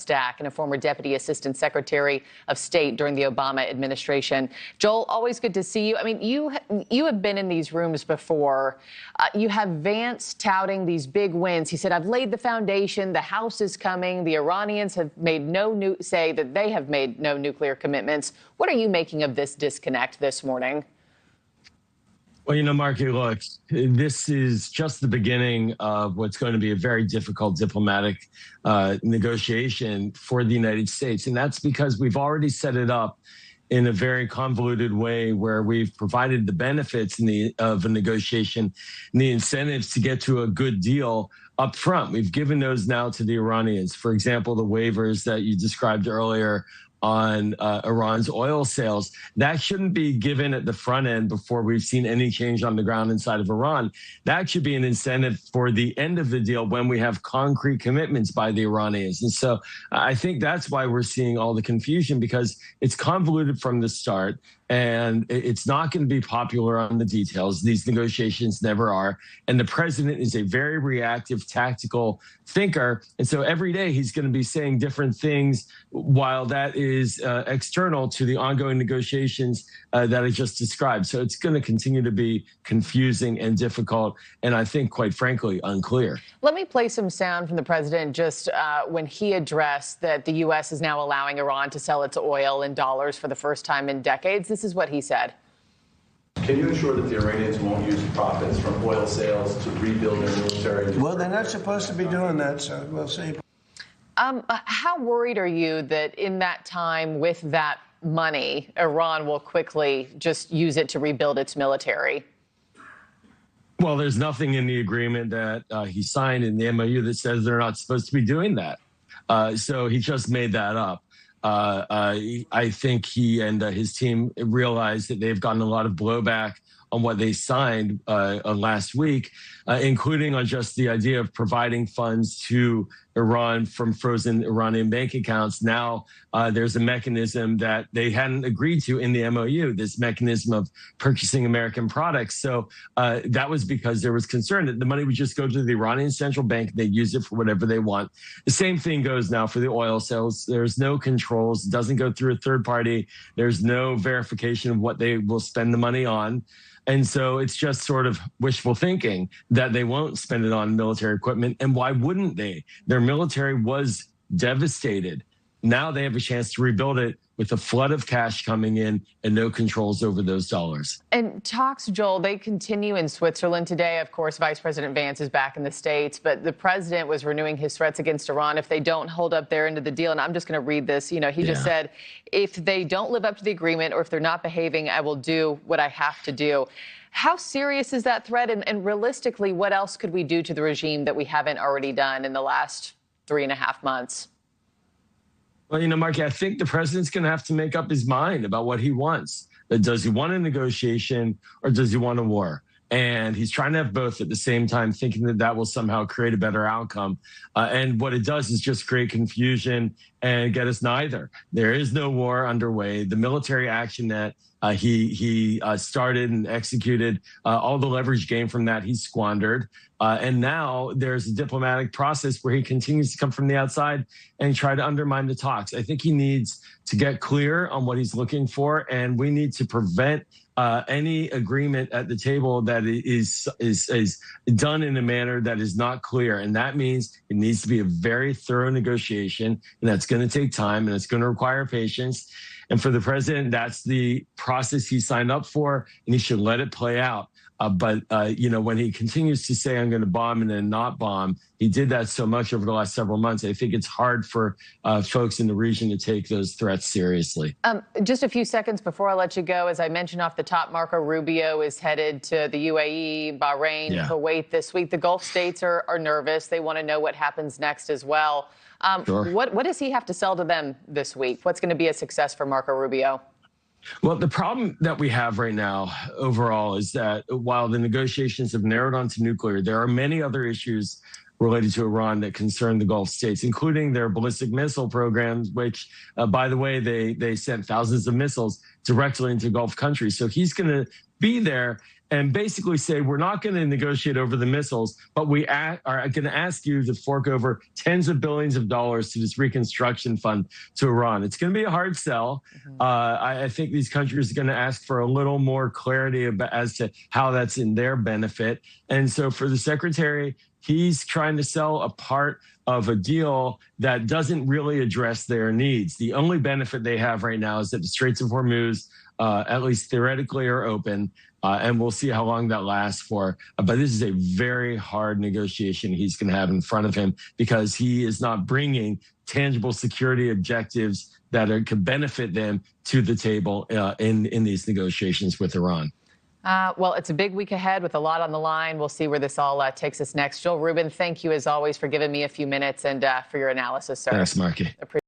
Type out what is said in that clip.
Stack and a former Deputy Assistant Secretary of State during the Obama administration. Joel, always good to see you. I mean, you have been in these rooms before. You have Vance touting these big wins. He said, I've laid the foundation. The House is coming. The Iranians have made say that they have made no nuclear commitments. What are you making of this disconnect this morning? Well, you know, Markie, look, this is just the beginning of what's going to be a very difficult diplomatic negotiation for the United States. And that's because we've already set it up in a very convoluted way where we've provided the benefits of a negotiation and the incentives to get to a good deal up front. We've given those now to the Iranians. For example, the waivers that you described earlier on Iran's oil sales. That shouldn't be given at the front end before we've seen any change on the ground inside of Iran. That should be an incentive for the end of the deal when we have concrete commitments by the Iranians. And so I think that's why we're seeing all the confusion, because it's convoluted from the start. And it's not going to be popular on the details. These negotiations never are. And the president is a very reactive, tactical thinker. And so every day he's going to be saying different things while that is external to the ongoing negotiations that I just described. So it's going to continue to be confusing and difficult, and I think, quite frankly, unclear. Let me play some sound from the president just when he addressed that the U.S. is now allowing Iran to sell its oil in dollars for the first time in decades. This is what he said. Can you ensure that the Iranians won't use profits from oil sales to rebuild their military? Well, they're not supposed to be doing that, so we'll see. How worried are you that in that time with that money, Iran will quickly just use it to rebuild its military? Well, there's nothing in the agreement that he signed in the MOU that says they're not supposed to be doing that. So he just made that up. I think he and his team realized that they've gotten a lot of blowback on what they signed last week, including on just the idea of providing funds to Iran from frozen Iranian bank accounts. Now there's a mechanism that they hadn't agreed to in the MOU, this mechanism of purchasing American products. So that was because there was concern that the money would just go to the Iranian central bank. They use it for whatever they want. The same thing goes now for the oil sales. There's no controls. It doesn't go through a third party. There's no verification of what they will spend the money on. And so it's just sort of wishful thinking that they won't spend it on military equipment. And why wouldn't they? Their military was devastated. Now they have a chance to rebuild it with a flood of cash coming in and no controls over those dollars. And talks, Joel, they continue in Switzerland today. Of course, Vice President Vance is back in the States, but the president was renewing his threats against Iran if they don't hold up their end of the deal. And I'm just going to read this. You know, he just said, if they don't live up to the agreement or if they're not behaving, I will do what I have to do. How serious is that threat? And realistically, what else could we do to the regime that we haven't already done in the last 3.5 months? Well, you know, Markie, I think the president's going to have to make up his mind about what he wants. Does he want a negotiation or does he want a war? And he's trying to have both at the same time, thinking that that will somehow create a better outcome. And what it does is just create confusion and get us neither. There is no war underway. The military action that he started and executed, all the leverage gained from that he squandered. And now there's a diplomatic process where he continues to come from the outside and try to undermine the talks. I think he needs to get clear on what he's looking for, and we need to prevent any agreement at the table that is done in a manner that is not clear. And that means it needs to be a very thorough negotiation, and that's going to take time, and it's going to require patience. And for the president, that's the process he signed up for, and he should let it play out. But you know, when he continues to say, I'm going to bomb and then not bomb, he did that so much over the last several months. I think it's hard for folks in the region to take those threats seriously. Just a few seconds before I let you go, as I mentioned off the top, Marco Rubio is headed to the UAE, Bahrain, Kuwait this week. The Gulf states are nervous. They want to know what happens next as well. What does he have to sell to them this week? What's going to be a success for Marco Rubio? Well, the problem that we have right now overall is that while the negotiations have narrowed onto nuclear, there are many other issues related to Iran that concern the Gulf states, including their ballistic missile programs, which, by the way, they sent thousands of missiles directly into Gulf countries. So he's going to be there and basically say, we're not going to negotiate over the missiles, but we are going to ask you to fork over tens of billions of dollars to this reconstruction fund to Iran. It's going to be a hard sell. I think these countries are going to ask for a little more clarity as to how that's in their benefit. And so for the secretary, he's trying to sell a part of a deal that doesn't really address their needs. The only benefit they have right now is that the Straits of Hormuz, at least theoretically, are open. And we'll see how long that lasts for. But this is a very hard negotiation he's going to have in front of him because he is not bringing tangible security objectives that could benefit them to the table in these negotiations with Iran. Well, it's a big week ahead with a lot on the line. We'll see where this all takes us next. Joel Rubin, thank you as always for giving me a few minutes and for your analysis, sir. Thanks, Markie.